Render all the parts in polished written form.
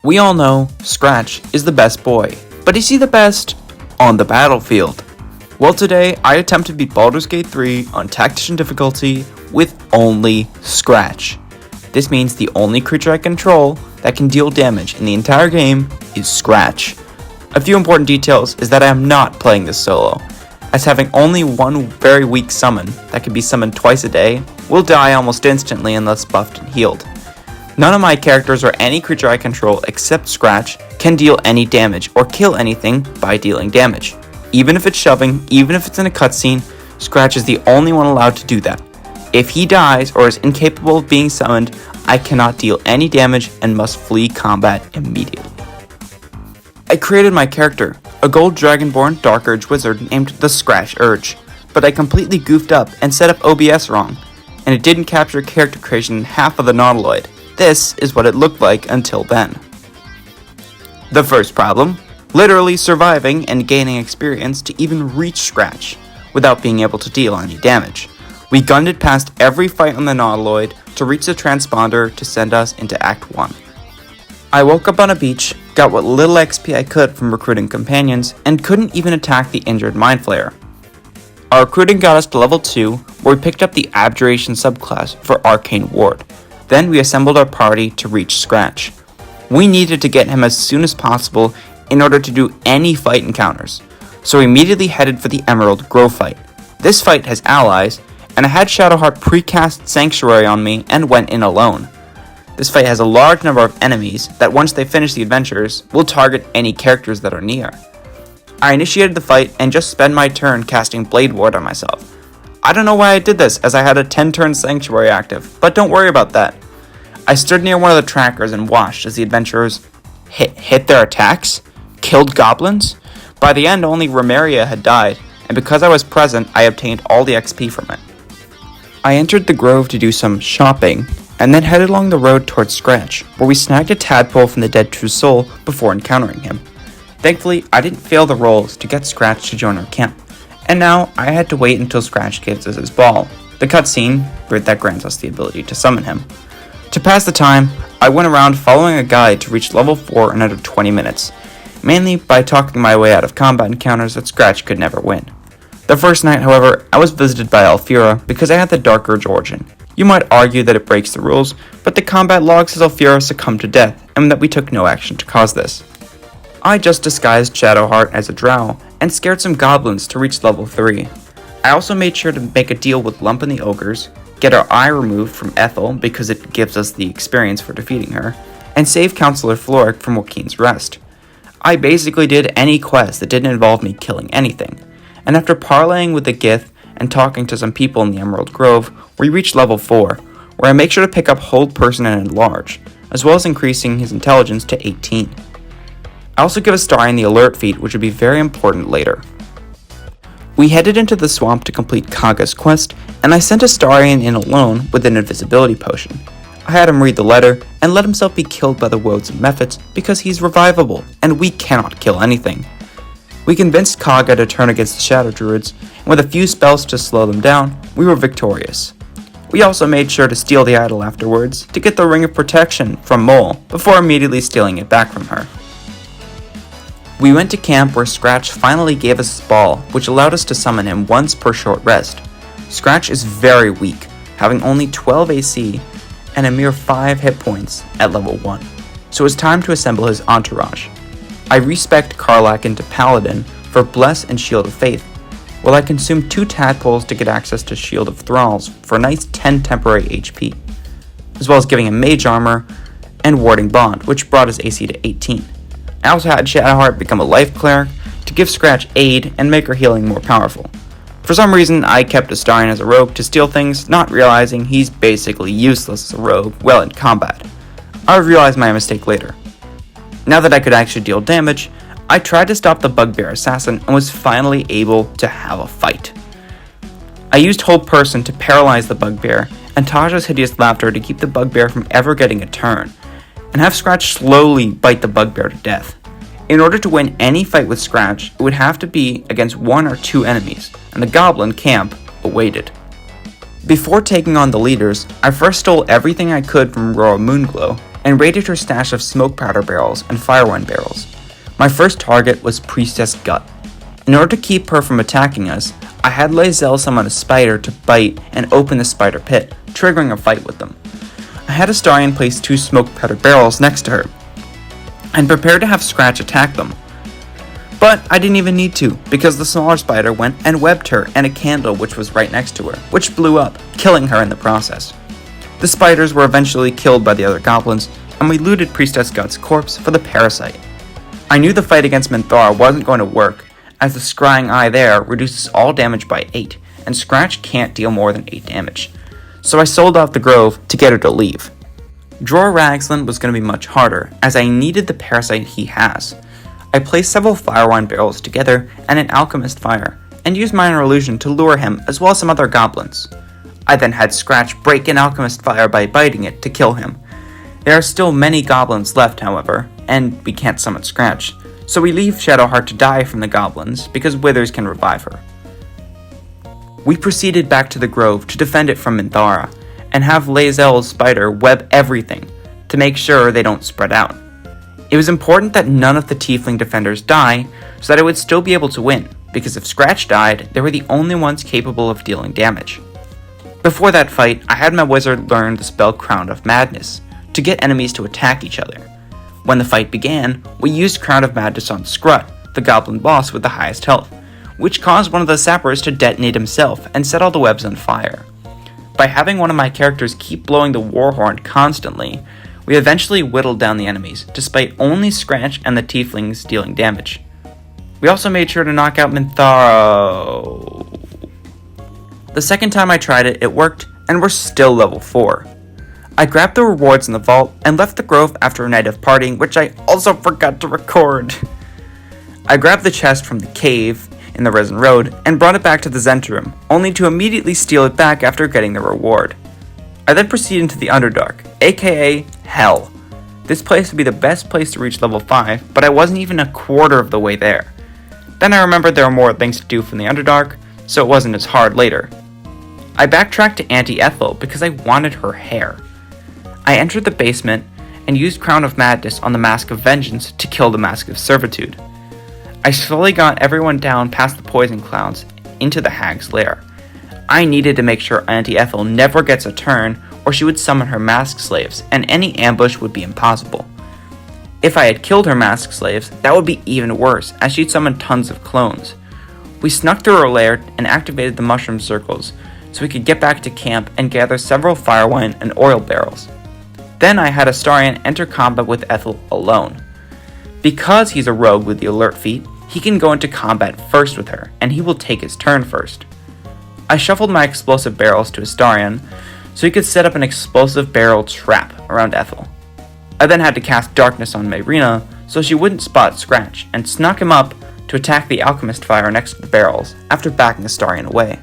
We all know Scratch is the best boy, but is he the best on the battlefield? Well, today I attempt to beat Baldur's Gate 3 on Tactician difficulty with only Scratch. This means the only creature I control that can deal damage in the entire game is Scratch. A few important details is that I am not playing this solo, as having only one very weak summon that can be summoned twice a day will die almost instantly unless buffed and healed. None of my characters or any creature I control except Scratch can deal any damage or kill anything by dealing damage. Even if it's shoving, even if it's in a cutscene, Scratch is the only one allowed to do that. If he dies or is incapable of being summoned, I cannot deal any damage and must flee combat immediately. I created my character, a gold dragonborn Dark Urge wizard named the Scratch Urge, but I completely goofed up and set up OBS wrong, and it didn't capture character creation in half of the Nautiloid. This is what it looked like until then. The first problem, literally surviving and gaining experience to even reach Scratch without being able to deal any damage. We gunned it past every fight on the Nautiloid to reach the transponder to send us into Act 1. I woke up on a beach, got what little XP I could from recruiting companions, and couldn't even attack the injured Mind Flayer. Our recruiting got us to level 2, where we picked up the Abjuration subclass for Arcane Ward. Then we assembled our party to reach Scratch. We needed to get him as soon as possible in order to do any fight encounters, so we immediately headed for the Emerald Grove fight. This fight has allies, and I had Shadowheart precast Sanctuary on me and went in alone. This fight has a large number of enemies that once they finish the adventures, will target any characters that are near. I initiated the fight and just spent my turn casting Blade Ward on myself. I don't know why I did this, as I had a 10-turn Sanctuary active, but don't worry about that. I stood near one of the trackers and watched as the adventurers hit their attacks, killed goblins. By the end, only Remeria had died, and because I was present, I obtained all the XP from it. I entered the grove to do some shopping, and then headed along the road towards Scratch, where we snagged a tadpole from the dead true soul before encountering him. Thankfully, I didn't fail the rolls to get Scratch to join our camp, and now I had to wait until Scratch gives us his ball, the cutscene that grants us the ability to summon him. To pass the time, I went around following a guide to reach level 4 in under 20 minutes, mainly by talking my way out of combat encounters that Scratch could never win. The first night, however, I was visited by Alfira because I had the Dark Urge origin. You might argue that it breaks the rules, but the combat log says Alfira succumbed to death, and that we took no action to cause this. I just disguised Shadowheart as a drow, and scared some goblins to reach level 3. I also made sure to make a deal with Lump and the Ogres, get our eye removed from Ethel because it gives us the experience for defeating her, and save Counselor Floric from Joaquin's Rest. I basically did any quest that didn't involve me killing anything, and after parlaying with the Gith and talking to some people in the Emerald Grove, we reached level 4, where I make sure to pick up Hold Person and Enlarge, as well as increasing his intelligence to 18. I also give Astarion the Alert feat, which would be very important later. We headed into the swamp to complete Kaga's quest, and I sent Astarion in alone with an invisibility potion. I had him read the letter and let himself be killed by the woads and mephits because he's revivable, and we cannot kill anything. We convinced Kaga to turn against the Shadow Druids, and with a few spells to slow them down, we were victorious. We also made sure to steal the idol afterwards to get the Ring of Protection from Mole before immediately stealing it back from her. We went to camp where Scratch finally gave us his ball, which allowed us to summon him once per short rest. Scratch is very weak, having only 12 AC and a mere 5 hit points at level 1, so it's time to assemble his entourage. I respect Karlach into Paladin for Bless and Shield of Faith, while I consume 2 tadpoles to get access to Shield of Thralls for a nice 10 temporary HP, as well as giving him Mage Armor and Warding Bond, which brought his AC to 18. I also had Shadowheart become a Life Cleric to give Scratch aid and make her healing more powerful. For some reason, I kept Astarion as a rogue to steal things, not realizing he's basically useless as a rogue well in combat. I realized my mistake later. Now that I could actually deal damage, I tried to stop the Bugbear Assassin and was finally able to have a fight. I used Hold Person to paralyze the Bugbear and Taja's Hideous Laughter to keep the Bugbear from ever getting a turn, and have Scratch slowly bite the Bugbear to death. In order to win any fight with Scratch, it would have to be against 1 or 2 enemies, and the Goblin camp awaited. Before taking on the leaders, I first stole everything I could from Royal Moonglow, and raided her stash of smoke powder barrels and Faerun barrels. My first target was Priestess Gut. In order to keep her from attacking us, I had Lae'zel summon a spider to bite and open the spider pit, triggering a fight with them. I had Astarion place 2 smoke powder barrels next to her, and prepared to have Scratch attack them. But I didn't even need to, because the smaller spider went and webbed her and a candle which was right next to her, which blew up, killing her in the process. The spiders were eventually killed by the other goblins, and we looted Priestess Gut's corpse for the parasite. I knew the fight against Minthara wasn't going to work, as the scrying eye there reduces all damage by 8, and Scratch can't deal more than 8 damage. So I sold off the grove to get her to leave. Dror Ragzlin was going to be much harder, as I needed the parasite he has. I placed several Firewine barrels together and an alchemist fire, and used minor illusion to lure him as well as some other goblins. I then had Scratch break an alchemist fire by biting it to kill him. There are still many goblins left, however, and we can't summon Scratch, so we leave Shadowheart to die from the goblins because withers can revive her. We proceeded back to the grove to defend it from Minthara, and have Lae'zel's spider web everything to make sure they don't spread out. It was important that none of the tiefling defenders die so that I would still be able to win, because if Scratch died, they were the only ones capable of dealing damage. Before that fight, I had my wizard learn the spell Crown of Madness to get enemies to attack each other. When the fight began, we used Crown of Madness on Scrut, the goblin boss with the highest health, which caused one of the sappers to detonate himself and set all the webs on fire. By having one of my characters keep blowing the war horn constantly, we eventually whittled down the enemies, despite only Scratch and the tieflings dealing damage. We also made sure to knock out Minthara. The second time I tried it, it worked, and we're still level 4. I grabbed the rewards in the vault and left the grove after a night of partying, which I also forgot to record. I grabbed the chest from the cave in the Risen Road and brought it back to the Zentrum, only to immediately steal it back after getting the reward. I then proceeded into the Underdark, aka Hell. This place would be the best place to reach level 5, but I wasn't even a quarter of the way there. Then I remembered there were more things to do from the Underdark, so it wasn't as hard later. I backtracked to Auntie Ethel because I wanted her hair. I entered the basement and used Crown of Madness on the Mask of Vengeance to kill the Mask of Servitude. I slowly got everyone down past the poison clouds into the hag's lair. I needed to make sure Auntie Ethel never gets a turn, or she would summon her mask slaves, and any ambush would be impossible. If I had killed her mask slaves, that would be even worse, as she'd summon tons of clones. We snuck through her lair and activated the mushroom circles, so we could get back to camp and gather several firewine and oil barrels. Then I had Astarion enter combat with Ethel alone. Because he's a rogue with the alert feat, he can go into combat first with her, and he will take his turn first. I shuffled my explosive barrels to Astarion, so he could set up an explosive barrel trap around Ethel. I then had to cast Darkness on Mayrina, so she wouldn't spot Scratch, and snuck him up to attack the alchemist fire next to the barrels, after backing Astarion away.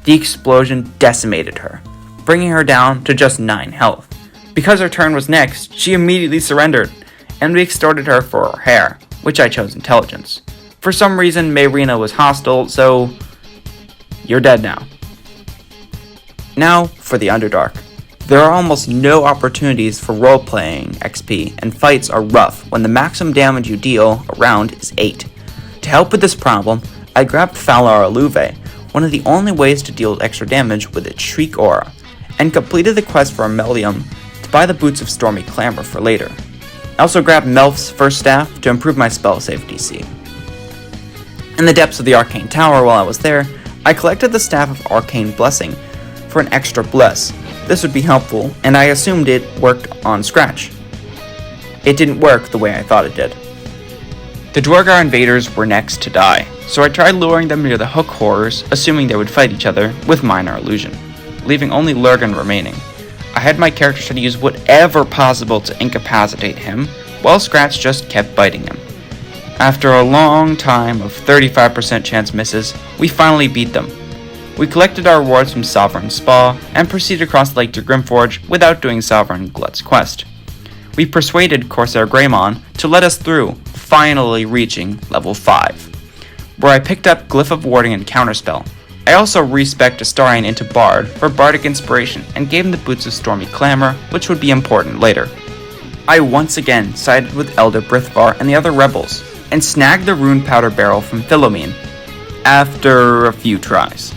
The explosion decimated her, bringing her down to just 9 health. Because her turn was next, she immediately surrendered, and we extorted her for her hair, which I chose Intelligence. For some reason, Mayrina was hostile, so you're dead now. Now for the Underdark. There are almost no opportunities for role-playing XP, and fights are rough when the maximum damage you deal around is 8. To help with this problem, I grabbed Falar Aluve, one of the only ways to deal extra damage with its Shriek aura, and completed the quest for Ammelium to buy the Boots of Stormy Clamor for later. I also grabbed Melf's first staff to improve my spell save DC. In the depths of the Arcane Tower while I was there, I collected the Staff of Arcane Blessing for an extra bless. This would be helpful, and I assumed it worked on Scratch. It didn't work the way I thought it did. The Dwargar invaders were next to die, so I tried luring them near the Hook Horrors, assuming they would fight each other, with minor illusion, leaving only Lurgan remaining. I had my character try to use whatever possible to incapacitate him, while Scratch just kept biting him. After a long time of 35% chance misses, we finally beat them. We collected our rewards from Sovereign Spa, and proceeded across the lake to Grimforge without doing Sovereign Glut's quest. We persuaded Corsair Greymon to let us through, finally reaching level 5, where I picked up Glyph of Warding and Counterspell. I also respec'd Astarion into Bard for Bardic Inspiration and gave him the Boots of Stormy Clamor, which would be important later. I once again sided with Elder Brithvar and the other rebels, and snagged the rune powder barrel from Philomene, after a few tries.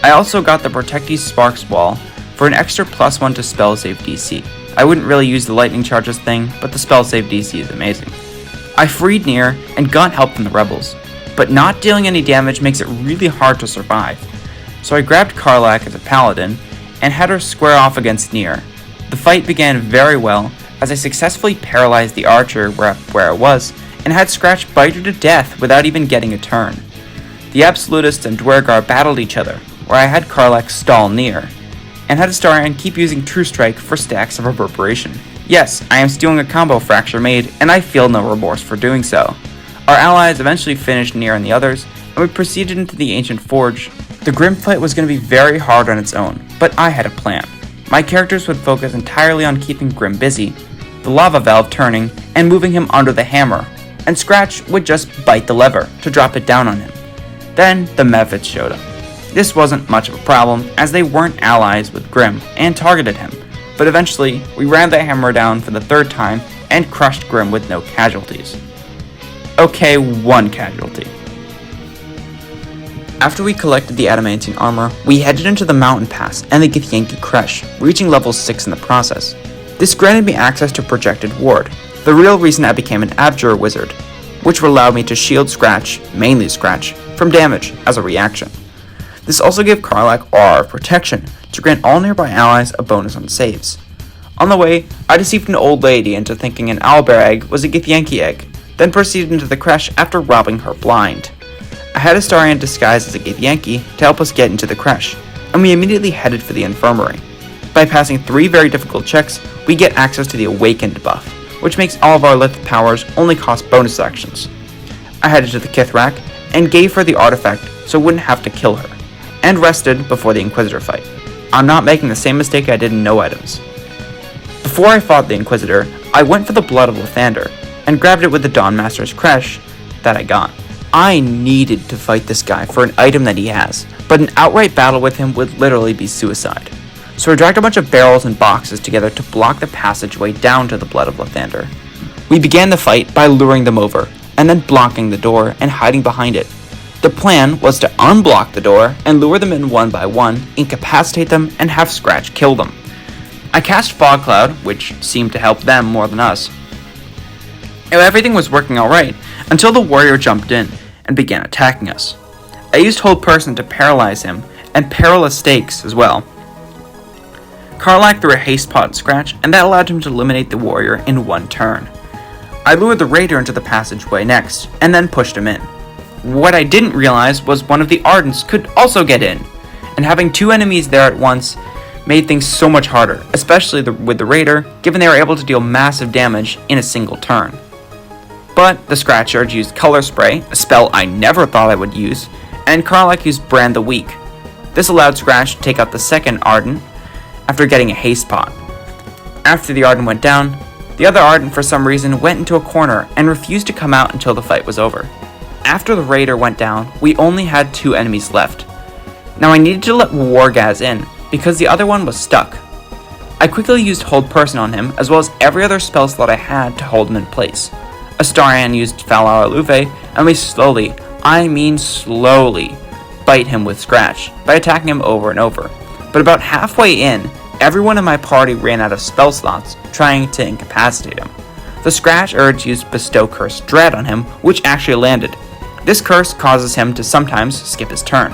I also got the Protectee Sparks Wall for an extra +1 to spell save DC. I wouldn't really use the lightning charges thing, but the spell save DC is amazing. I freed Nier and got help from the rebels, but not dealing any damage makes it really hard to survive. So I grabbed Karlach as a paladin and had her square off against Nier. The fight began very well as I successfully paralyzed the archer where I was and had Scratch bite her to death without even getting a turn. The Absolutist and Dwergar battled each other, where I had Karlach stall Nier, and had Astarion keep using True Strike for stacks of reverberation. Yes, I am stealing a combo Fracture Made, and I feel no remorse for doing so. Our allies eventually finished Nier and the others, and we proceeded into the Ancient Forge. The Grim fight was going to be very hard on its own, but I had a plan. My characters would focus entirely on keeping Grim busy, the lava valve turning, and moving him under the hammer, and Scratch would just bite the lever to drop it down on him. Then the Mephits showed up. This wasn't much of a problem, as they weren't allies with Grim and targeted him, but eventually we ran the hammer down for the third time and crushed Grim with no casualties. Okay, one casualty. After we collected the adamantine armor, we headed into the mountain pass and the Githyanki creche, reaching level 6 in the process. This granted me access to projected ward, the real reason I became an abjurer wizard, which would allow me to shield Scratch, mainly Scratch, from damage as a reaction. This also gave Karlach Aura of Protection to grant all nearby allies a bonus on saves. On the way, I deceived an old lady into thinking an owlbear egg was a Githyanki egg, then proceeded into the creche after robbing her blind. I had Astarion disguised as a Githyanki to help us get into the creche, and we immediately headed for the infirmary. By passing 3 very difficult checks, we get access to the Awakened buff, which makes all of our Lith powers only cost bonus actions. I headed to the Ketheric and gave her the artifact so I wouldn't have to kill her, and rested before the Inquisitor fight. I'm not making the same mistake I did in No Items. Before I fought the Inquisitor, I went for the Blood of Lathander, and grabbed it with the Dawnmaster's creche that I got. I needed to fight this guy for an item that he has, but an outright battle with him would literally be suicide. So I dragged a bunch of barrels and boxes together to block the passageway down to the Blood of Lathander. We began the fight by luring them over, and then blocking the door and hiding behind it. The plan was to unblock the door and lure them in one by one, incapacitate them, and have Scratch kill them. I cast Fog Cloud, which seemed to help them more than us. Everything was working alright, until the warrior jumped in and began attacking us. I used Hold Person to paralyze him, and Perilous Stakes as well. Karlach threw a haste pot at Scratch, and that allowed him to eliminate the warrior in one turn. I lured the raider into the passageway next, and then pushed him in. What I didn't realize was one of the Ardents could also get in, and having 2 enemies there at once made things so much harder, especially with the raider, given they were able to deal massive damage in a single turn. But the Scratch Urge used Color Spray, a spell I never thought I would use, and Karlach used Brand the Weak. This allowed Scratch to take out the second Ardent after getting a haste pot. After the Ardent went down, the other Ardent for some reason went into a corner and refused to come out until the fight was over. After the Raider went down, we only had 2 enemies left. Now I needed to let Wargaz in, because the other one was stuck. I quickly used Hold Person on him, as well as every other spell slot I had to hold him in place. Astarion used Falar Aluve, and we slowly, bite him with Scratch, by attacking him over and over. But about halfway in, everyone in my party ran out of spell slots, trying to incapacitate him. The Scratch Urge used Bestow Curse Dread on him, which actually landed. This curse causes him to sometimes skip his turn.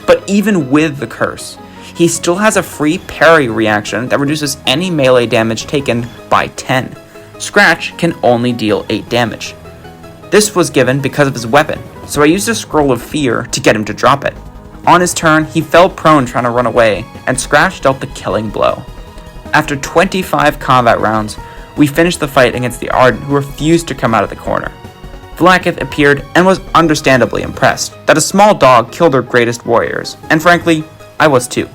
But even with the curse, he still has a free parry reaction that reduces any melee damage taken by 10. Scratch can only deal 8 damage. This was given because of his weapon, so I used a Scroll of Fear to get him to drop it. On his turn, he fell prone trying to run away, and Scratch dealt the killing blow. After 25 combat rounds, we finished the fight against the Ardent, who refused to come out of the corner. Vlaakith appeared and was understandably impressed that a small dog killed their greatest warriors, and frankly, I was too.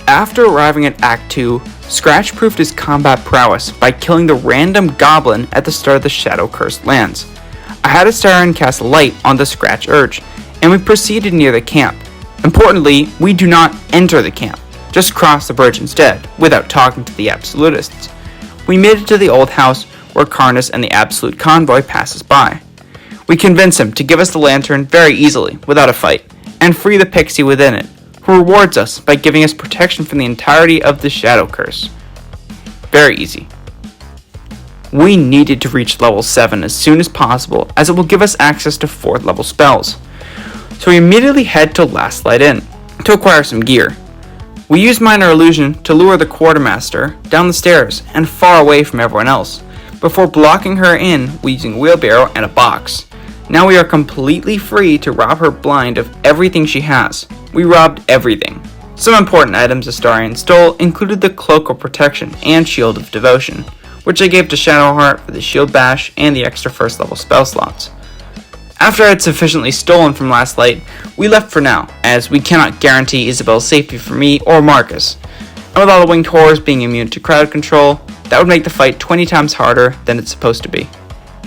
After arriving at Act 2, Scratch proved his combat prowess by killing the random Goblin at the start of the Shadow Cursed Lands. I had Astarion cast Light on the Scratch Urge, and we proceeded near the camp. Importantly, we do not enter the camp. just cross the bridge instead, without talking to the absolutists. We made it to the old house where Karnas and the absolute convoy passes by. We convince him to give us the lantern very easily, without a fight, and free the pixie within it, who rewards us by giving us protection from the entirety of the shadow curse. Very easy. We needed to reach level 7 as soon as possible, as it will give us access to 4th level spells. So we immediately head to Last Light Inn to acquire some gear. We use Minor Illusion to lure the quartermaster down the stairs and far away from everyone else, before blocking her in using a wheelbarrow and a box. Now we are completely free to rob her blind of everything she has. We robbed everything. Some important items Astarion stole included the Cloak of Protection and Shield of Devotion, which I gave to Shadowheart for the Shield Bash and the extra 1st level spell slots. After I had sufficiently stolen from Last Light, we left for now, as we cannot guarantee Isabel's safety for me or Marcus. And with all the winged horrors being immune to crowd control, that would make the fight 20 times harder than it's supposed to be.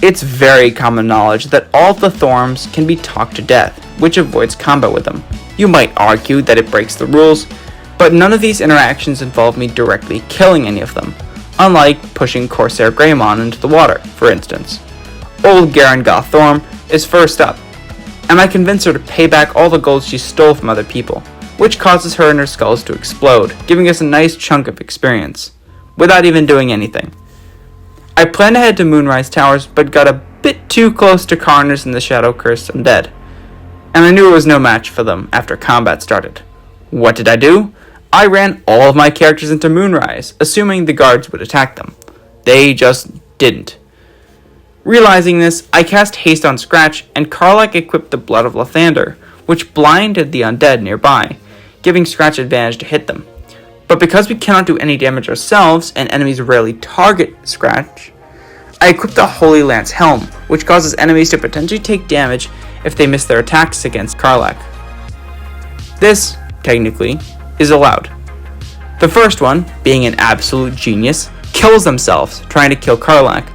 It's very common knowledge that all of the thorms can be talked to death, which avoids combat with them. You might argue that it breaks the rules, but none of these interactions involve me directly killing any of them, unlike pushing Corsair Greymon into the water, for instance. Old Garangoth Thorm is first up, and I convince her to pay back all the gold she stole from other people, which causes her and her skulls to explode, giving us a nice chunk of experience, without even doing anything. I planned to head to Moonrise Towers, but got a bit too close to Karnas and the Shadow Cursed Undead, and I knew it was no match for them after combat started. What did I do? I ran all of my characters into Moonrise, assuming the guards would attack them. They just didn't. Realizing this, I cast Haste on Scratch, and Karlach equipped the Blood of Lathander, which blinded the undead nearby, giving Scratch advantage to hit them. But because we cannot do any damage ourselves, and enemies rarely target Scratch, I equipped the Holy Lance Helm, which causes enemies to potentially take damage if they miss their attacks against Karlach. This, technically, is allowed. The first one, being an absolute genius, kills themselves trying to kill Karlach.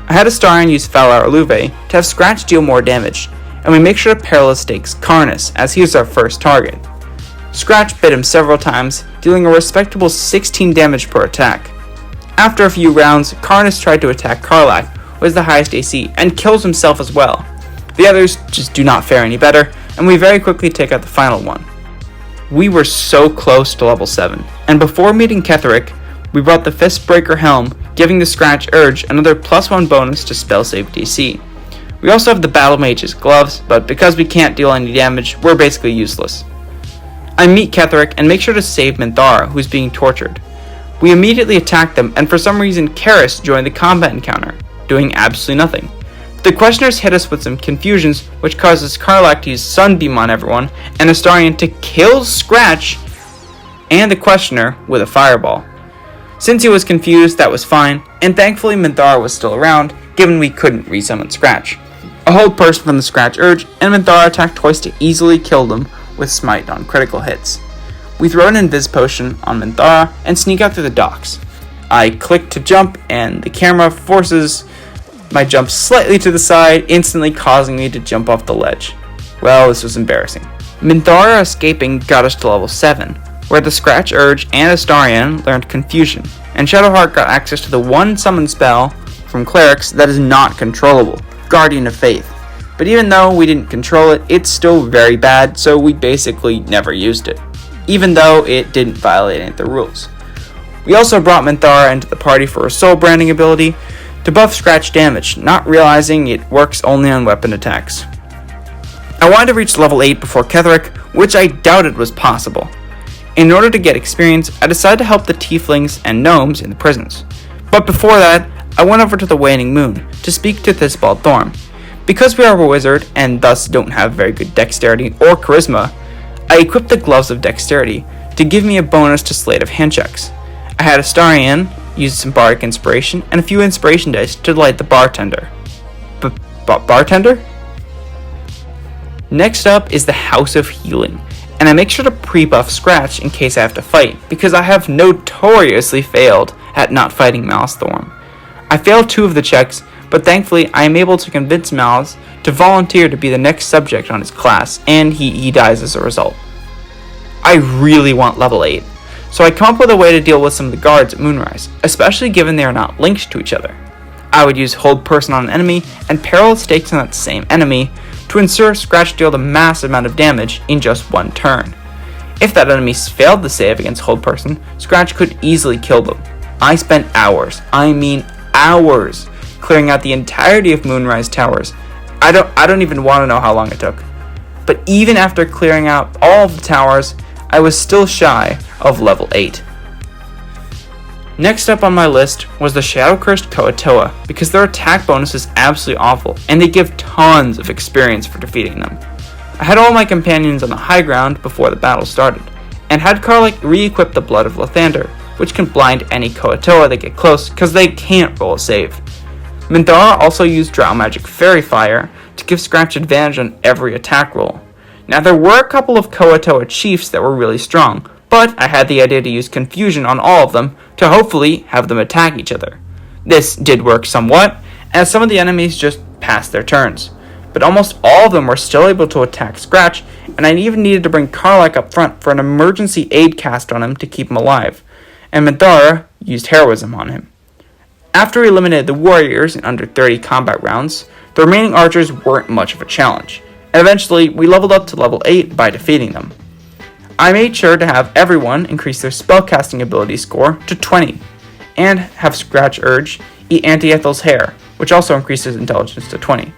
I had Astarion use Valar Aluve to have Scratch deal more damage, and we make sure to Perilous Stakes Karnas, as he was our first target. Scratch bit him several times, dealing a respectable 16 damage per attack. After a few rounds, Karnas tried to attack Karlach, who has the highest AC, and kills himself as well. The others just do not fare any better, and we very quickly take out the final one. We were so close to level 7, and before meeting Ketheric, we brought the Fistbreaker Helm, giving the Scratch Urge another +1 bonus to spell save DC. We also have the Battle Mage's gloves, but because we can't deal any damage, we're basically useless. I meet Ketheric and make sure to save Minthara, who's being tortured. We immediately attack them, and for some reason Karis joined the combat encounter, doing absolutely nothing. The Questioners hit us with some confusions, which causes Karlach to use Sunbeam on everyone, and Astarion to kill Scratch and the Questioner with a fireball. Since he was confused, that was fine, and thankfully Minthara was still around, given we couldn't resummon Scratch. A hold person from the Scratch Urge, and Minthara attacked twice to easily kill them with Smite on critical hits. We throw an Invis Potion on Minthara and sneak out through the docks. I click to jump, and the camera forces my jump slightly to the side, instantly causing me to jump off the ledge. Well, this was embarrassing. Minthara escaping got us to level 7, where the Scratch Urge and Astarion learned Confusion, and Shadowheart got access to the one summon spell from clerics that is not controllable, Guardian of Faith. But even though we didn't control it, it's still very bad, so we basically never used it, even though it didn't violate any of the rules. We also brought Minthara into the party for a soul branding ability to buff Scratch damage, not realizing it works only on weapon attacks. I wanted to reach level 8 before Ketheric, which I doubted was possible. In order to get experience, I decided to help the tieflings and gnomes in the prisons. But before that, I went over to the Waning Moon to speak to Thisbald Thorm. Because we are a wizard and thus don't have very good dexterity or charisma, I equipped the Gloves of Dexterity to give me a bonus to sleight of hand checks. I had Astarion use some bardic inspiration and a few inspiration dice to delight the bartender. Bartender? Next up is the House of Healing, and I make sure to pre-buff Scratch in case I have to fight, because I have notoriously failed at not fighting Malice Thorm. I failed 2 of the checks, but thankfully I am able to convince Malice to volunteer to be the next subject on his class, and he dies as a result. I really want level 8, so I come up with a way to deal with some of the guards at Moonrise, especially given they are not linked to each other. I would use hold person on an enemy and peril stakes on that same enemy to ensure Scratch dealt a massive amount of damage in just one turn. If that enemy failed the save against hold person, Scratch could easily kill them. I spent hours, hours, clearing out the entirety of Moonrise towers. I don't even want to know how long it took. But even after clearing out all of the towers, I was still shy of level 8. Next up on my list was the Shadow Cursed Koatoa, because their attack bonus is absolutely awful, and they give tons of experience for defeating them. I had all my companions on the high ground before the battle started, and had Karlach re-equip the Blood of Lathander, which can blind any Koatoa that get close because they can't roll a save. Minthara also used Drow Magic Fairy Fire to give Scratch advantage on every attack roll. Now there were a couple of Koatoa chiefs that were really strong, but I had the idea to use Confusion on all of them to hopefully have them attack each other. This did work somewhat, as some of the enemies just passed their turns, but almost all of them were still able to attack Scratch, and I even needed to bring Karlach up front for an emergency aid cast on him to keep him alive, and Minthara used Heroism on him. After we eliminated the warriors in under 30 combat rounds, the remaining archers weren't much of a challenge, and eventually we leveled up to level 8 by defeating them. I made sure to have everyone increase their spellcasting ability score to 20, and have Scratch Urge eat Auntie Ethel's hair, which also increases intelligence to 20.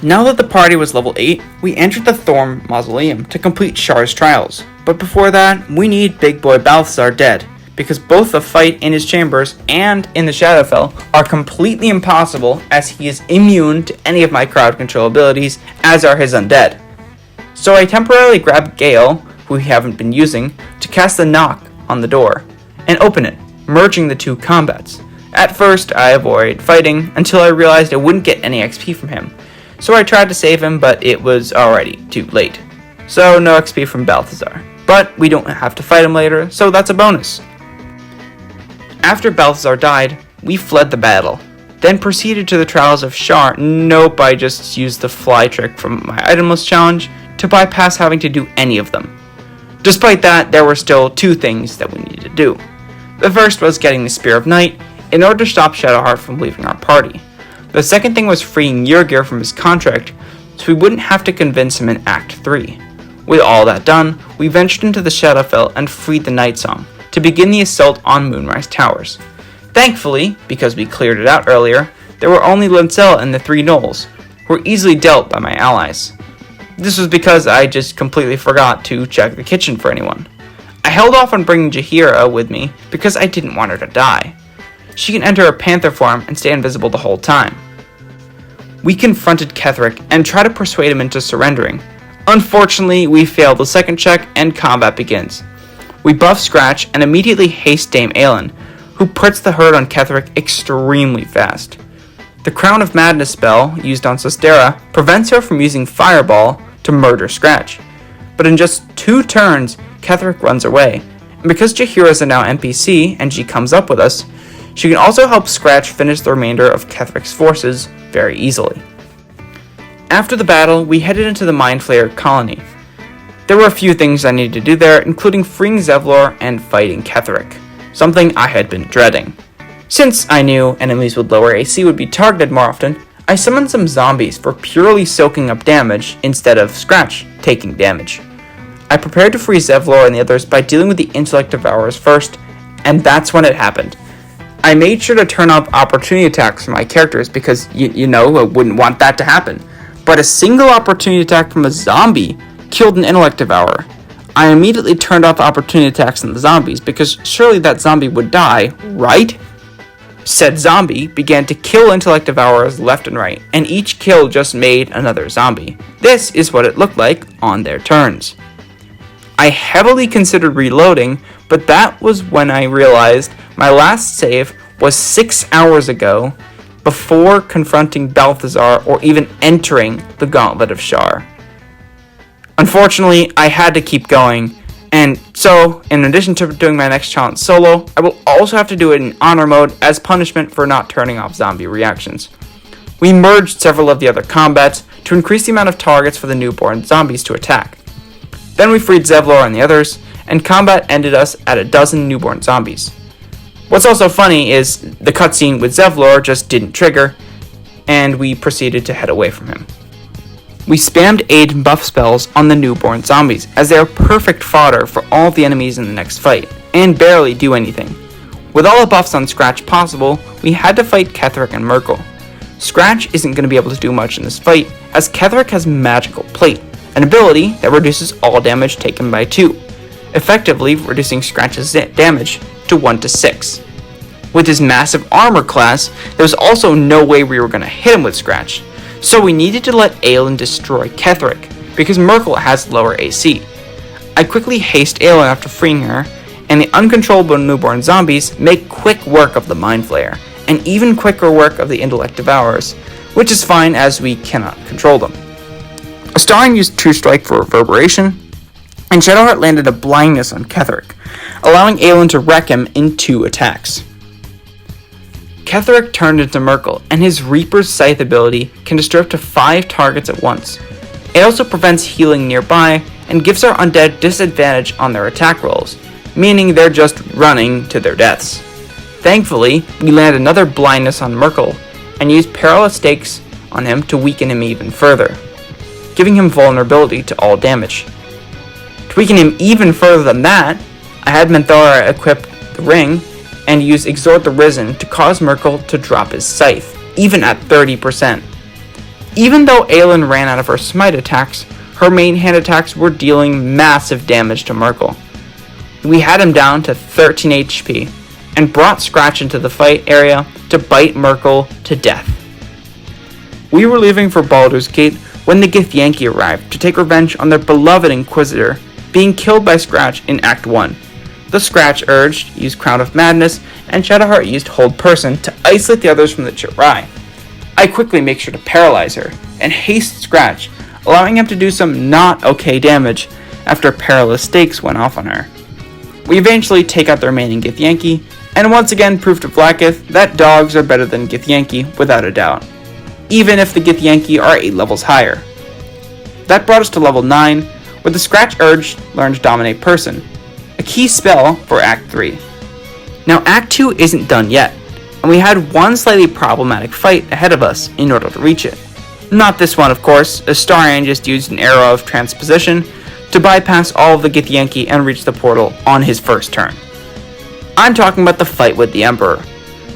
Now that the party was level 8, we entered the Thorm Mausoleum to complete Shar's trials, but before that, we need Big Boy Balthazar dead, because both the fight in his chambers and in the Shadowfell are completely impossible, as he is immune to any of my crowd control abilities, as are his undead. So I temporarily grabbed Gale, who we haven't been using, to cast the knock on the door, and open it, merging the two combats. At first, I avoided fighting until I realized I wouldn't get any XP from him, so I tried to save him, but it was already too late. So no XP from Balthazar, but we don't have to fight him later, so that's a bonus. After Balthazar died, we fled the battle, then proceeded to the trials of Shar. Nope, I just used the fly trick from my itemless challenge to bypass having to do any of them. Despite that, there were still two things that we needed to do. The first was getting the Spear of Night in order to stop Shadowheart from leaving our party. The second thing was freeing Yrgir from his contract, so we wouldn't have to convince him in Act 3. With all that done, we ventured into the Shadowfell and freed the Night Song to begin the assault on Moonrise Towers. Thankfully, because we cleared it out earlier, there were only Lincel and the 3 gnolls, who were easily dealt by my allies. This was because I just completely forgot to check the kitchen for anyone. I held off on bringing Jaheira with me because I didn't want her to die. She can enter her panther form and stay invisible the whole time. We confronted Ketheric and tried to persuade him into surrendering. Unfortunately, we failed the second check and combat begins. We buff Scratch and immediately haste Dame Aelin, who puts the hurt on Ketheric extremely fast. The Crown of Madness spell, used on Sostera, prevents her from using Fireball to murder Scratch. But in just 2 turns, Ketheric runs away, and because Jaheira is a now NPC and she comes up with us, she can also help Scratch finish the remainder of Ketheric's forces very easily. After the battle, we headed into the Mind Flayer colony. There were a few things I needed to do there, including freeing Zevlor and fighting Ketheric, something I had been dreading. Since I knew enemies with lower AC would be targeted more often, I summoned some zombies for purely soaking up damage instead of Scratch taking damage. I prepared to free Zevlor and the others by dealing with the Intellect Devourers first, and that's when it happened. I made sure to turn off opportunity attacks for my characters because, I wouldn't want that to happen. But a single opportunity attack from a zombie killed an Intellect Devourer. I immediately turned off opportunity attacks on the zombies because surely that zombie would die, right? Said zombie began to kill Intellect Devourers left and right, and each kill just made another zombie. This is what it looked like on their turns. I heavily considered reloading, but that was when I realized my last save was 6 hours ago, before confronting Balthazar or even entering the Gauntlet of Shar. Unfortunately, I had to keep going, and so, in addition to doing my next challenge solo, I will also have to do it in honor mode as punishment for not turning off zombie reactions. We merged several of the other combats to increase the amount of targets for the newborn zombies to attack. Then we freed Zevlor and the others, and combat ended us at a dozen newborn zombies. What's also funny is the cutscene with Zevlor just didn't trigger, and we proceeded to head away from him. We spammed aid and buff spells on the newborn zombies, as they are perfect fodder for all the enemies in the next fight, and barely do anything. With all the buffs on Scratch possible, we had to fight Ketheric and Myrkul. Scratch isn't going to be able to do much in this fight, as Ketheric has Magical Plate, an ability that reduces all damage taken by 2, effectively reducing Scratch's damage to 1 to 6. With his massive armor class, there was also no way we were going to hit him with Scratch, so we needed to let Evelyn destroy Ketheric, because Myrkul has lower AC. I quickly haste Evelyn after freeing her, and the uncontrollable newborn zombies make quick work of the Mind Flayer, and even quicker work of the Intellect Devourers, which is fine as we cannot control them. Astarion used True Strike for Reverberation, and Shadowheart landed a blindness on Ketheric, allowing Evelyn to wreck him in 2 attacks. Ketheric turned into Myrkul, and his Reaper's Scythe ability can destroy up to 5 targets at once. It also prevents healing nearby, and gives our undead disadvantage on their attack rolls, meaning they're just running to their deaths. Thankfully, we land another blindness on Myrkul, and use Perilous Stakes on him to weaken him even further, giving him vulnerability to all damage. To weaken him even further than that, I had Menthora equip the ring, and use Exhort the Risen to cause Myrkul to drop his scythe, even at 30%. Even though Evelyn ran out of her smite attacks, her main hand attacks were dealing massive damage to Myrkul. We had him down to 13 HP, and brought Scratch into the fight area to bite Myrkul to death. We were leaving for Baldur's Gate when the Githyanki arrived to take revenge on their beloved Inquisitor being killed by Scratch in Act 1. The Scratch urged used Crown of Madness, and Shadowheart used Hold Person to isolate the others from the Jirai. I quickly make sure to paralyze her, and haste Scratch, allowing him to do some not okay damage after Perilous Stakes went off on her. We eventually take out the remaining Githyanki, and once again prove to Blackith that dogs are better than Githyanki without a doubt, even if the Githyanki are 8 levels higher. That brought us to level 9, where the Scratch Urge learned Dominate Person, a key spell for Act 3. Now Act 2 isn't done yet, and we had one slightly problematic fight ahead of us in order to reach it. Not this one, of course, Astarion just used an arrow of transposition to bypass all of the Githyanki and reach the portal on his first turn. I'm talking about the fight with the Emperor.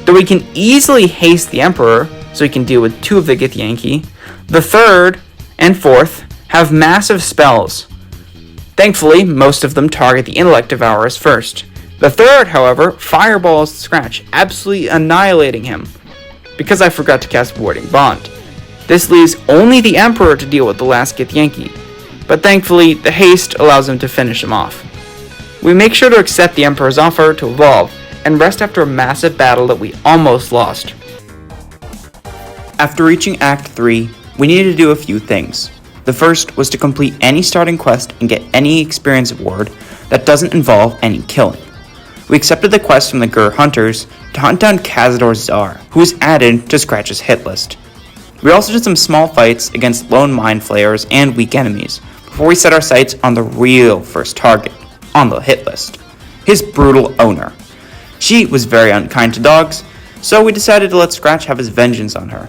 Though we can easily haste the Emperor, so he can deal with 2 of the Githyanki, the 3rd and 4th have massive spells. Thankfully, most of them target the Intellect Devourers first. The 3rd, however, fireballs Scratch, absolutely annihilating him, because I forgot to cast Warding Bond. This leaves only the Emperor to deal with the last Githyanki, but thankfully, the haste allows him to finish him off. We make sure to accept the Emperor's offer to evolve, and rest after a massive battle that we almost lost. After reaching Act 3, we needed to do a few things. The first was to complete any starting quest and get any experience award that doesn't involve any killing. We accepted the quest from the Gur Hunters to hunt down Cazador's Czar, who was added to Scratch's hit list. We also did some small fights against lone mind flayers and weak enemies, before we set our sights on the real first target on the hit list, his brutal owner. She was very unkind to dogs, so we decided to let Scratch have his vengeance on her.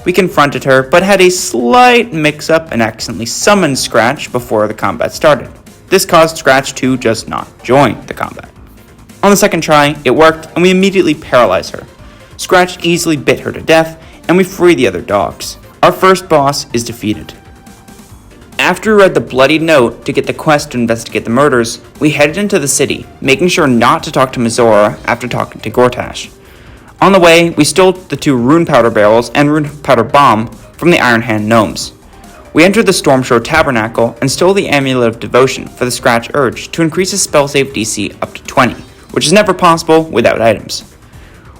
We confronted her, but had a slight mix-up and accidentally summoned Scratch before the combat started. This caused Scratch to just not join the combat. On the second try, it worked, and we immediately paralyzed her. Scratch easily bit her to death, and we free the other dogs. Our first boss is defeated. After we read the bloodied note to get the quest to investigate the murders, we headed into the city, making sure not to talk to Mizora after talking to Gortash. On the way, we stole the 2 rune powder barrels and rune powder bomb from the Iron Hand gnomes. We entered the Stormshore Tabernacle and stole the Amulet of Devotion for the Scratch Urge to increase his spell save DC up to 20, which is never possible without items.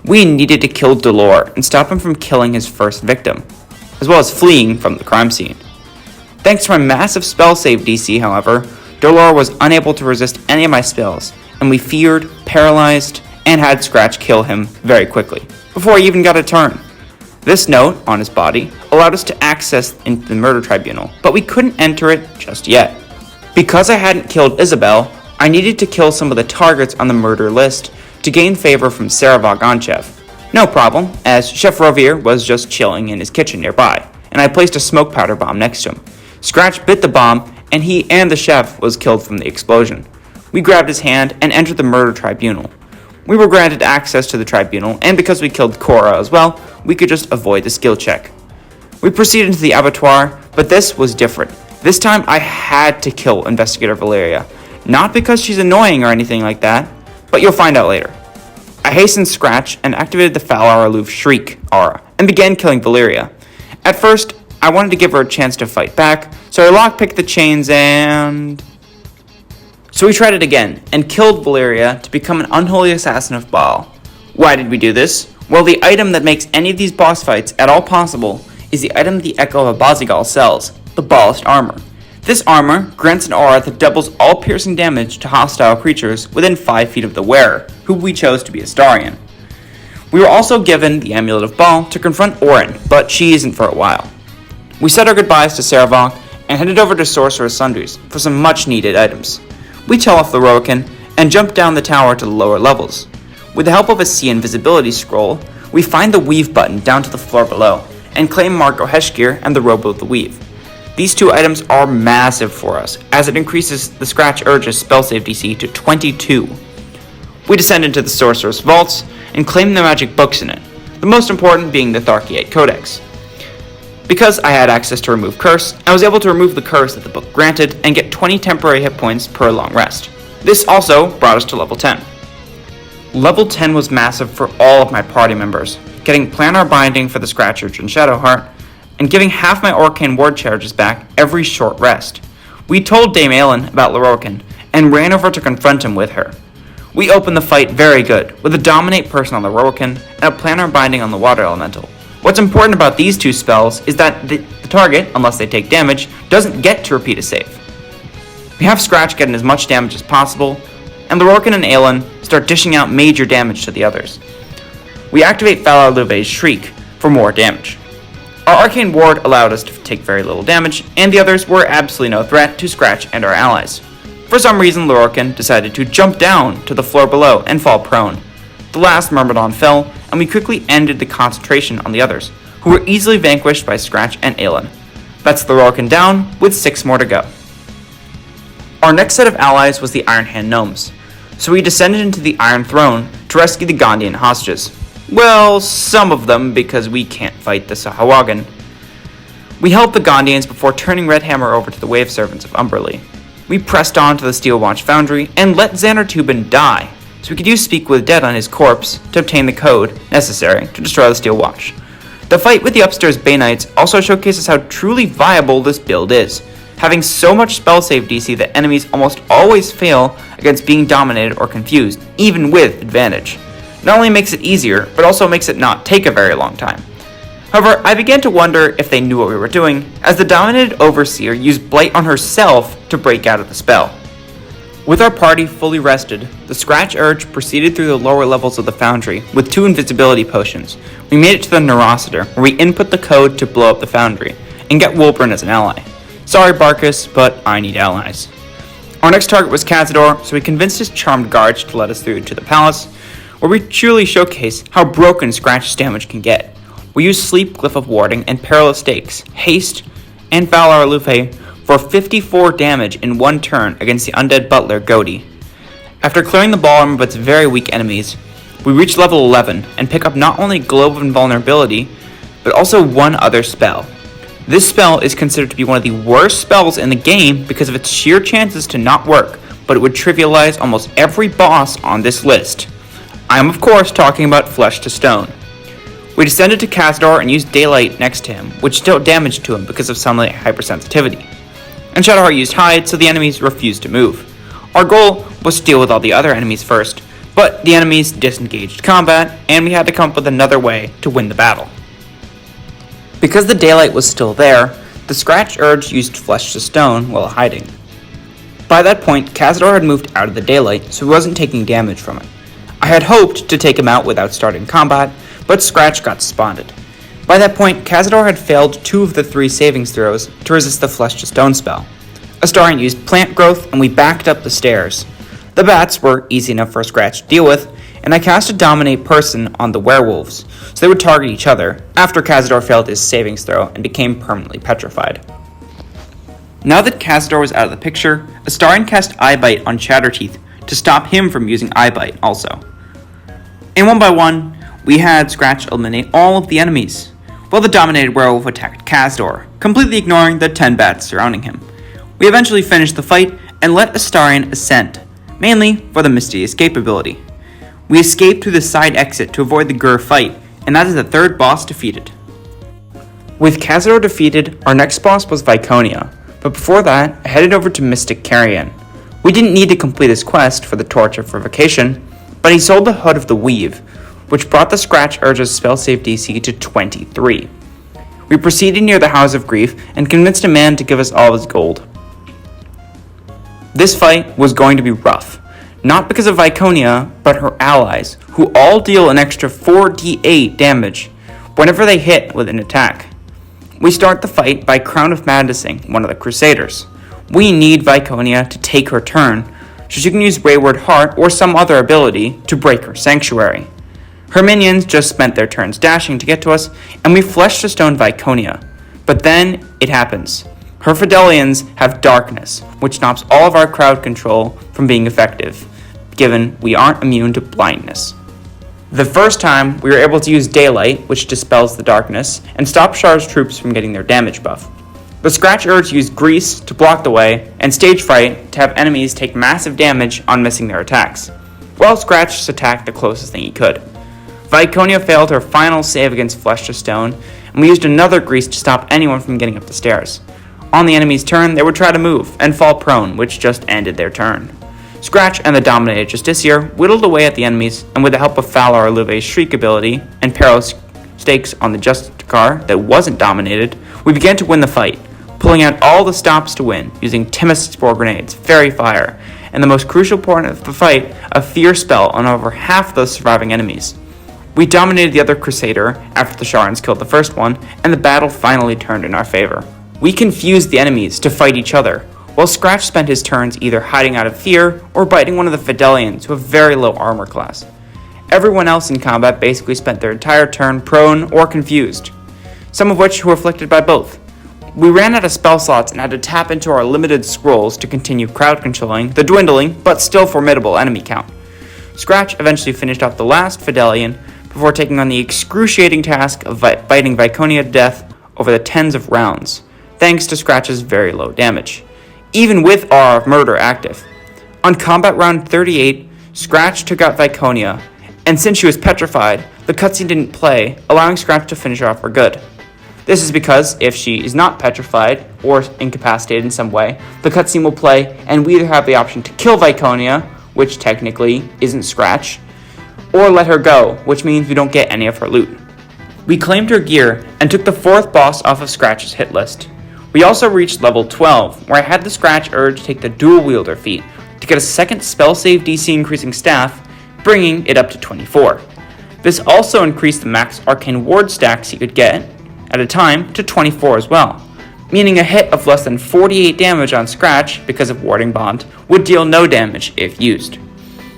We needed to kill Dolor and stop him from killing his first victim, as well as fleeing from the crime scene. Thanks to my massive spell save DC, however, Dolor was unable to resist any of my spells, and we feared, paralyzed, and had Scratch kill him very quickly, before he even got a turn. This note on his body allowed us to access into the murder tribunal, but we couldn't enter it just yet. Because I hadn't killed Isabel, I needed to kill some of the targets on the murder list to gain favor from Saravok on Chef. No problem, as Chef Rovier was just chilling in his kitchen nearby, and I placed a smoke powder bomb next to him. Scratch bit the bomb, and he and the chef was killed from the explosion. We grabbed his hand and entered the murder tribunal. We were granted access to the tribunal, and because we killed Cora as well, we could just avoid the skill check. We proceeded to the abattoir, but this was different. This time I had to kill Investigator Valeria. Not because she's annoying or anything like that, but you'll find out later. I hastened Scratch and activated the Falar Aloof Shriek aura, and began killing Valeria. At first, I wanted to give her a chance to fight back, so I lockpicked the chains and... So we tried it again, and killed Valeria to become an unholy assassin of Baal. Why did we do this? Well, the item that makes any of these boss fights at all possible is the item the Echo of Abazigal sells, the Ballast Armor. This armor grants an aura that doubles all piercing damage to hostile creatures within 5 feet of the wearer, who we chose to be Astarion. We were also given the Amulet of Baal to confront Orin, but she isn't for a while. We said our goodbyes to Saravok and headed over to Sorcerer's Sundries for some much needed items. We tell off the Roikin and jump down the tower to the lower levels. With the help of a See Invisibility scroll, we find the Weave button down to the floor below, and claim Marco Heshkir and the Robe of the Weave. These two items are massive for us, as it increases the Scratch Urge's spell save DC to 22. We descend into the Sorcerer's Vaults and claim the magic books in it, the most important being the Tharkiate Codex. Because I had access to Remove Curse, I was able to remove the curse that the book granted and get 20 temporary hit points per long rest. This also brought us to level 10. Level 10 was massive for all of my party members, getting Planar Binding for the Scratch Urge and Shadowheart, and giving half my Arcane Ward charges back every short rest. We told Dame Aelin about Lorroakan, and ran over to confront him with her. We opened the fight very good, with a Dominate person on the Lorroakan and a Planar Binding on the Water Elemental. What's important about these two spells is that the target, unless they take damage, doesn't get to repeat a save. We have Scratch getting as much damage as possible, and Lorroakan and Aelin start dishing out major damage to the others. We activate Falar Luve's Shriek for more damage. Our Arcane Ward allowed us to take very little damage, and the others were absolutely no threat to Scratch and our allies. For some reason, Lorroakan decided to jump down to the floor below and fall prone. The last Myrmidon fell, and we quickly ended the concentration on the others, who were easily vanquished by Scratch and Aelin. That's Lorroakan down, with 6 more to go. Our next set of allies was the Iron Hand Gnomes, so we descended into the Iron Throne to rescue the Gondian hostages. Well, some of them, because we can't fight the Sahuagin. We helped the Gondians before turning Red Hammer over to the Wave Servants of Umberlee. We pressed on to the Steel Watch Foundry and let Xander Tubin die, so we could use Speak with Dead on his corpse to obtain the code necessary to destroy the Steel Watch. The fight with the upstairs Bay Knights also showcases how truly viable this build is, having so much spell save DC that enemies almost always fail against being dominated or confused, even with advantage. Not only makes it easier, but also makes it not take a very long time. However, I began to wonder if they knew what we were doing, as the dominated Overseer used Blight on herself to break out of the spell. With our party fully rested, the Scratch Urge proceeded through the lower levels of the Foundry with 2 invisibility potions. We made it to the Neurocitor, where we input the code to blow up the Foundry, and get Wolbrin as an ally. Sorry Barkus, but I need allies. Our next target was Cazador, so we convinced his charmed guards to let us through to the palace, where we truly showcase how broken Scratch's damage can get. We use Sleep, Glyph of Warding, and Perilous Stakes, Haste, and Falar Lufe for 54 damage in one turn against the undead butler Godi. After clearing the ballroom of its very weak enemies, we reach level 11 and pick up not only Globe of Invulnerability, but also one other spell. This spell is considered to be one of the worst spells in the game because of its sheer chances to not work, but it would trivialize almost every boss on this list. I am of course talking about Flesh to Stone. We descended to Cazador and used Daylight next to him, which dealt damage to him because of sunlight hypersensitivity. And Shadowheart used Hide, so the enemies refused to move. Our goal was to deal with all the other enemies first, but the enemies disengaged combat, and we had to come up with another way to win the battle. Because the Daylight was still there, the Scratch Urge used Flesh to Stone while hiding. By that point, Cazador had moved out of the Daylight, so he wasn't taking damage from it. I had hoped to take him out without starting combat, but Scratch got spotted. By that point, Cazador had failed 2 of the 3 savings throws to resist the Flesh to Stone spell. Astarion used plant growth and we backed up the stairs. The bats were easy enough for Scratch to deal with, and I cast a dominate person on the werewolves, so they would target each other after Cazador failed his savings throw and became permanently petrified. Now that Cazador was out of the picture, Astarion cast Eyebite on Chatterteeth to stop him from using Eyebite also. And one by one, we had Scratch eliminate all of the enemies, while the dominated werewolf attacked Cazador, completely ignoring the 10 bats surrounding him. We eventually finished the fight and let Astarion ascend, mainly for the Misty Escape ability. We escaped through the side exit to avoid the Gur fight, and that is the third boss defeated. With Cazador defeated, our next boss was Viconia, but before that, I headed over to Mystic Carrion. We didn't need to complete his quest for the Torch of Revocation, but he sold the Hood of the Weave, which brought the Scratch Urge's spell save DC to 23. We proceeded near the House of Grief and convinced a man to give us all his gold. This fight was going to be rough, not because of Viconia, but her allies, who all deal an extra 4d8 damage whenever they hit with an attack. We start the fight by Crown of Madnessing one of the Crusaders. We need Viconia to take her turn, so she can use Wayward Heart or some other ability to break her sanctuary. Her minions just spent their turns dashing to get to us, and we Flesh to Stone Viconia. But then, it happens. Her Fidelians have darkness, which stops all of our crowd control from being effective, given we aren't immune to blindness. The first time, we were able to use Daylight, which dispels the darkness, and stop Shar's troops from getting their damage buff. The Scratch Urge used Grease to block the way, and Stage Fright to have enemies take massive damage on missing their attacks, while Scratch just attacked the closest thing he could. Viconia failed her final save against Flesh to Stone, and we used another Grease to stop anyone from getting up the stairs. On the enemy's turn, they would try to move and fall prone, which just ended their turn. Scratch and the dominated Justiciar whittled away at the enemies, and with the help of Falar Luve's Shriek ability and Peril's stakes on the Justicar that wasn't dominated, we began to win the fight, pulling out all the stops to win using Timist Spore Grenades, Fairy Fire, and the most crucial part of the fight, a Fear spell on over half the surviving enemies. We dominated the other Crusader after the Sharans killed the first one, and the battle finally turned in our favor. We confused the enemies to fight each other, while Scratch spent his turns either hiding out of fear or biting one of the Fidelians who have very low armor class. Everyone else in combat basically spent their entire turn prone or confused, some of which were afflicted by both. We ran out of spell slots and had to tap into our limited scrolls to continue crowd controlling the dwindling but still formidable enemy count. Scratch eventually finished off the last Fidelian before taking on the excruciating task of biting Viconia to death over the tens of rounds, thanks to Scratch's very low damage, even with Aura of Murder active. On combat round 38, Scratch took out Viconia, and since she was petrified, the cutscene didn't play, allowing Scratch to finish her off for good. This is because if she is not petrified or incapacitated in some way, the cutscene will play, and we either have the option to kill Viconia, which technically isn't Scratch, or let her go, which means we don't get any of her loot. We claimed her gear and took the fourth boss off of Scratch's hit list. We also reached level 12, where I had the Scratch Urge take the Dual Wielder feat to get a second spell save DC increasing staff, bringing it up to 24. This also increased the max Arcane Ward stacks he could get at a time to 24 as well, meaning a hit of less than 48 damage on Scratch because of Warding Bond would deal no damage if used.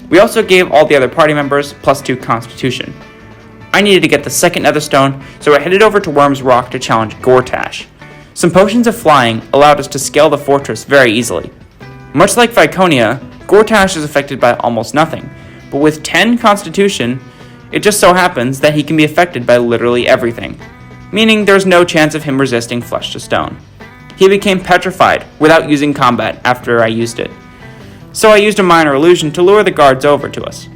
We also gave all the other party members +2 Constitution. I needed to get the second Netherstone, so I headed over to Worm's Rock to challenge Gortash. Some potions of flying allowed us to scale the fortress very easily. Much like Viconia, Gortash is affected by almost nothing, but with 10 Constitution, it just so happens that he can be affected by literally everything, meaning there's no chance of him resisting Flesh to Stone. He became petrified without using combat after I used it, so I used a minor illusion to lure the guards over to us.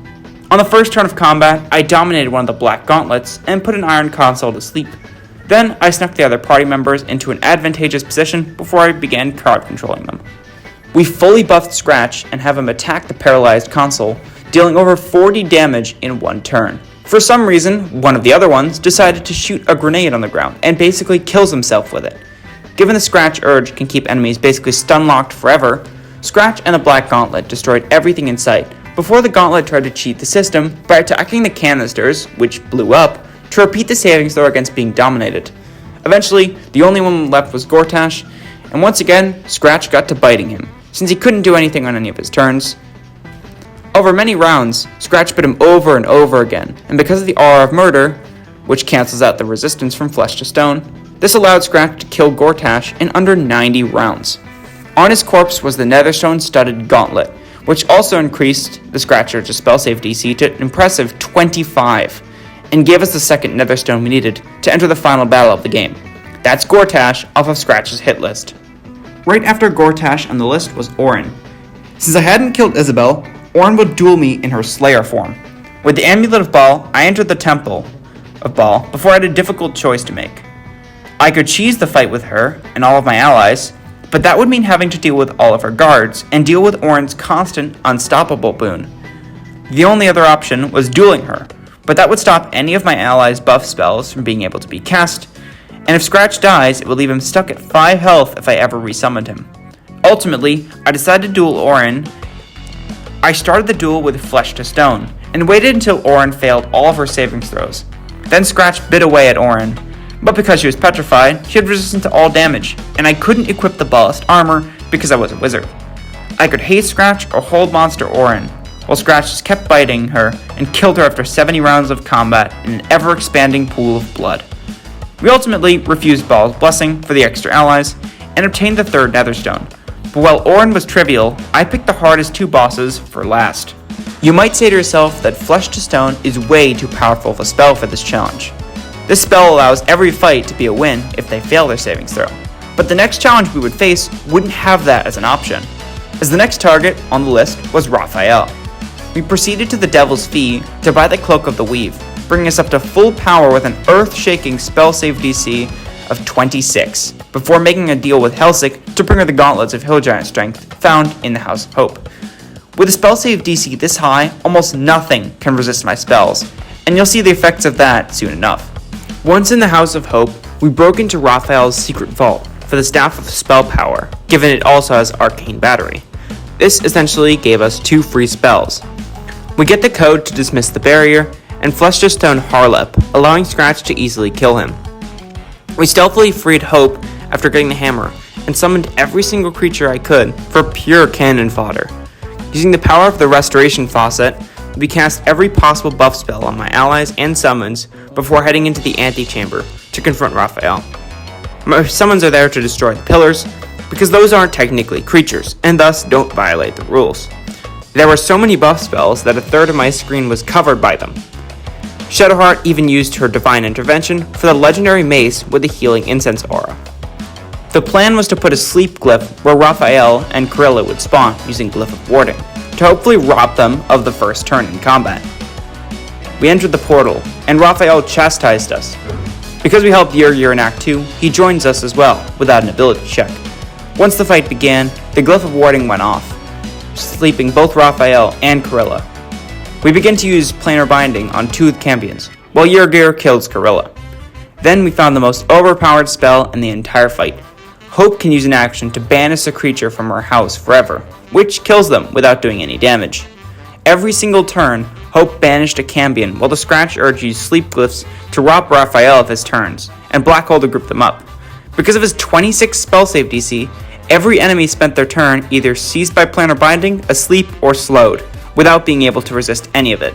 On the first turn of combat, I dominated one of the Black Gauntlets and put an Iron Console to sleep. Then I snuck the other party members into an advantageous position before I began crowd controlling them. We fully buffed Scratch and have him attack the paralyzed console, dealing over 40 damage in one turn. For some reason, one of the other ones decided to shoot a grenade on the ground and basically kills himself with it. Given the Scratch Urge can keep enemies basically stun-locked forever, Scratch and the Black Gauntlet destroyed everything in sight before the Gauntlet tried to cheat the system by attacking the canisters, which blew up, to repeat the savings throw against being dominated. Eventually, the only one left was Gortash, and and once again, Scratch got to biting him, since he couldn't do anything on any of his turns. Over many rounds, Scratch bit him over and over again, and because of the aura of murder, which cancels out the resistance from flesh to stone, this allowed Scratch to kill Gortash in under 90 rounds. On his corpse was the Netherstone-studded gauntlet, which also increased the Scratcher to spell save DC to an impressive 25, and gave us the second Netherstone we needed to enter the final battle of the game. That's Gortash off of Scratch's hit list. Right after Gortash on the list was Orin. Since I hadn't killed Isabel, Orin would duel me in her Slayer form. With the Amulet of Baal, I entered the Temple of Baal before I had a difficult choice to make. I could cheese the fight with her and all of my allies, but that would mean having to deal with all of her guards and deal with Orin's constant unstoppable boon. The only other option was dueling her, but that would stop any of my allies' buff spells from being able to be cast, and if Scratch dies, it would leave him stuck at 5 health if I ever resummoned him. Ultimately, I decided to duel Orin. I started the duel with Flesh to Stone, and waited until Orin failed all of her saving throws. Then Scratch bit away at Orin, but because she was petrified, she had resistance to all damage, and I couldn't equip the ballast armor because I was a wizard. I could haste Scratch or hold monster Orin, while Scratch just kept biting her and killed her after 70 rounds of combat in an ever-expanding pool of blood. We ultimately refused Baal's blessing for the extra allies, and obtained the third Netherstone. But while Orin was trivial, I picked the hardest 2 bosses for last. You might say to yourself that Flesh to Stone is way too powerful of a spell for this challenge. This spell allows every fight to be a win if they fail their savings throw. But the next challenge we would face wouldn't have that as an option, as the next target on the list was Raphael. We proceeded to the Devil's Fee to buy the Cloak of the Weave, bringing us up to full power with an earth-shaking spell save DC of 26, before making a deal with Helsik to bring her the Gauntlets of Hill Giant Strength found in the House of Hope. With a spell save DC this high, almost nothing can resist my spells, and you'll see the effects of that soon enough. Once in the House of Hope, we broke into Raphael's secret vault for the Staff of Spell Power, given it also has Arcane Battery. This essentially gave us 2 free spells. We get the code to dismiss the barrier, and Flesh to Stone Harlep, allowing Scratch to easily kill him. We stealthily freed Hope after getting the hammer, and summoned every single creature I could for pure cannon fodder. Using the power of the Restoration Faucet, we cast every possible buff spell on my allies and summons before heading into the antechamber to confront Raphael. My summons are there to destroy the pillars, because those aren't technically creatures, and thus don't violate the rules. There were so many buff spells that a third of my screen was covered by them. Shadowheart even used her Divine Intervention for the legendary mace with the healing incense aura. The plan was to put a sleep glyph where Raphael and Corilla would spawn using Glyph of Warding, to hopefully rob them of the first turn in combat. We entered the portal, and Raphael chastised us. Because we helped Yrgir in Act 2, he joins us as well, without an ability check. Once the fight began, the Glyph of Warding went off, sleeping both Raphael and Corilla. We begin to use Planar Binding on 2 champions, while Yrgir kills Corilla. Then we found the most overpowered spell in the entire fight. Hope can use an action to banish a creature from her house forever, which kills them without doing any damage. Every single turn, Hope banished a champion while the Scratch urged used sleep glyphs to rob Raphael of his turns, and Black Hole to group them up. Because of his 26 spell save DC, every enemy spent their turn either seized by Planar Binding, asleep, or slowed, without being able to resist any of it.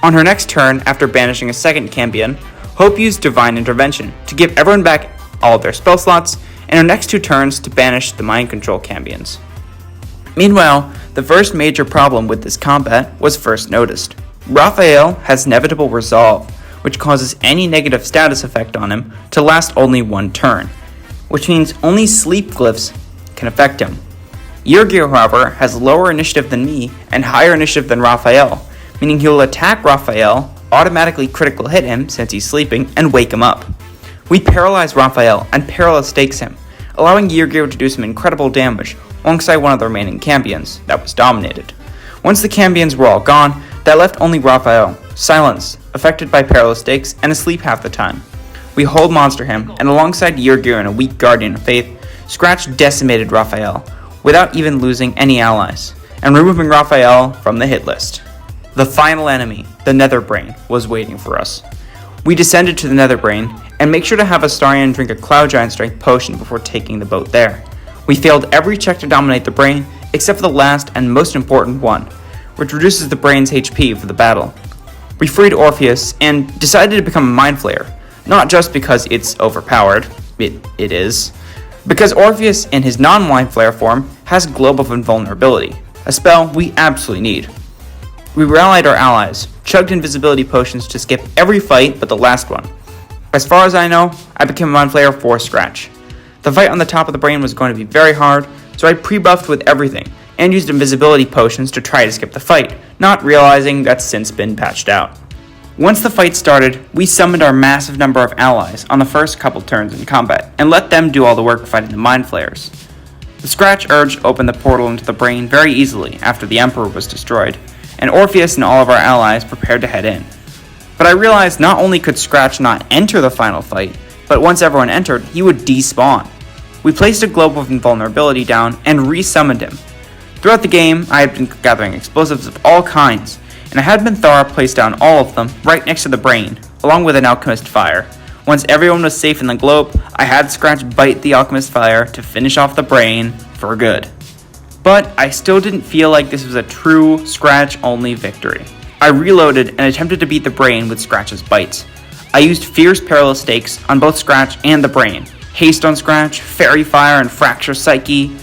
On her next turn, after banishing a second champion, Hope used Divine Intervention to give everyone back all of their spell slots, and her next 2 turns to banish the mind control champions. Meanwhile, the first major problem with this combat was first noticed. Raphael has Inevitable Resolve, which causes any negative status effect on him to last only 1 turn, which means only sleep glyphs can affect him. Yrgir, however, has lower initiative than me and higher initiative than Raphael, meaning he will attack Raphael, automatically critical hit him since he's sleeping, and wake him up. We paralyze Raphael and Perilous Stakes him, allowing Yrgir to do some incredible damage alongside one of the remaining champions that was dominated. Once the champions were all gone, that left only Raphael, silenced, affected by Perilous Stakes, and asleep half the time. We hold monster him, and alongside Yrgir and a weak Guardian of Faith, Scratch decimated Raphael, without even losing any allies, and removing Raphael from the hit list. The final enemy, the Netherbrain, was waiting for us. We descended to the Netherbrain, and make sure to have Astarion drink a Cloud Giant Strength potion before taking the boat there. We failed every check to dominate the brain, except for the last and most important one, which reduces the brain's HP for the battle. We freed Orpheus and decided to become a Mind Flayer, not just because it's overpowered, it is, because Orpheus in his non-Mind Flayer form has Globe of Invulnerability, a spell we absolutely need. We rallied our allies, chugged invisibility potions to skip every fight but the last one. As far as I know, I became a Mind Flayer for Scratch. The fight on the top of the brain was going to be very hard, so I pre-buffed with everything, and used invisibility potions to try to skip the fight, not realizing that's since been patched out. Once the fight started, we summoned our massive number of allies on the first couple turns in combat, and let them do all the work fighting the Mind Flayers. The Scratch Urge opened the portal into the brain very easily after the Emperor was destroyed, and Orpheus and all of our allies prepared to head in. But I realized not only could Scratch not enter the final fight, but once everyone entered, he would despawn. We placed a Globe of Invulnerability down and re-summoned him. Throughout the game, I had been gathering explosives of all kinds, and I had Thora place down all of them right next to the brain, along with an Alchemist Fire. Once everyone was safe in the globe, I had Scratch bite the Alchemist Fire to finish off the brain for good. But I still didn't feel like this was a true Scratch-only victory. I reloaded and attempted to beat the brain with Scratch's bites. I used Fierce Perilous Stakes on both Scratch and the brain, Haste on Scratch, Fairy Fire, and Fracture Psyche,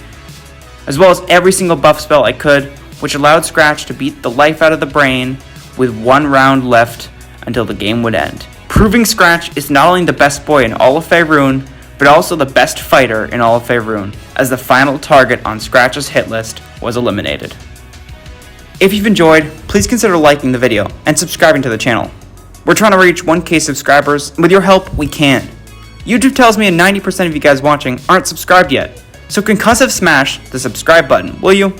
as well as every single buff spell I could, which allowed Scratch to beat the life out of the brain with 1 round left until the game would end. Proving Scratch is not only the best boy in all of Faerun, but also the best fighter in all of Faerun, as the final target on Scratch's hit list was eliminated. If you've enjoyed, please consider liking the video and subscribing to the channel. We're trying to reach 1K subscribers, and with your help, we can. YouTube tells me 90% of you guys watching aren't subscribed yet, so concussive smash the subscribe button, will you?